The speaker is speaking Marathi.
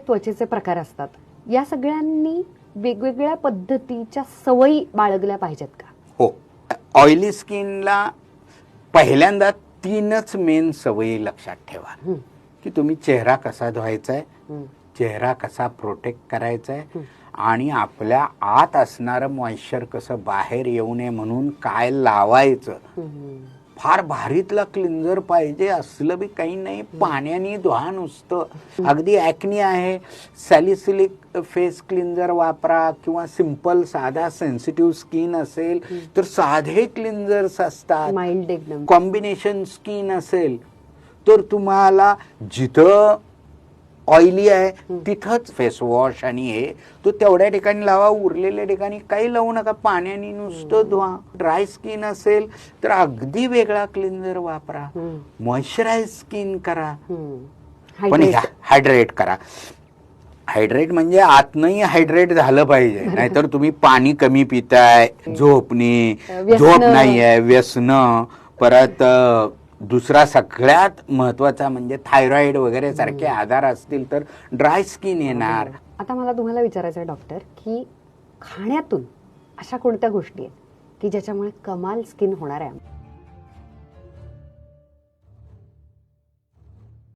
त्वचेचे प्रकार असतात, या सगळ्यांनी वेगवेगळ्या पद्धतीच्या सवयी बाळगल्या पाहिजेत का? हो. ऑइली स्किनला पहिल्यांदा 3च मेन सवयी लक्षात ठेवा की तुम्ही चेहरा कसा धुवायचा आहे, चेहरा कसा प्रोटेक्ट करायचा आहे आणि आपल्या आत असणारं मॉइश्चर कसं बाहेर येऊ नये म्हणून काय लावायचं. फार भारीतला क्लिन्झर पाहिजे असलं बी काही नाही, पाण्याने धुवा नुसतं. अगदी ॲक्नी आहे, सॅलिसिलिक फेस क्लिन्झर वापरा किंवा सिंपल साधा सेन्सिटिव्ह स्किन असेल तर साधे क्लिन्झर्स असतात. माइल्ड एकदम. कॉम्बिनेशन स्किन असेल तर तुम्हाला जिथं ऑइली आहे तिथंच फेस वॉश आणि हे तो तेवढ्या ठिकाणी लावा, उरलेल्या ठिकाणी काही लावू नका, पाण्याने नुसतं धुवा. ड्राय स्किन असेल तर अगदी वेगळा क्लिन्झर वापरा. मॉइश्चराइज स्किन करा, पण हायड्रेट करा. हायड्रेट म्हणजे आतनंही हायड्रेट झालं पाहिजे, नाहीतर तुम्ही पाणी कमी पिताय, झोप नाही आहे, व्यसनं, परत दुसरा सगळ्यात महत्वाचा म्हणजे थायरॉइड वगैरे सारखे आजार असतील तर ड्राय स्किन येणार. आता मला तुम्हाला विचारायचं आहे डॉक्टर, की खाण्यातून अशा कोणत्या गोष्टी आहेत की ज्याच्यामुळे कमाल स्किन होणार आहे?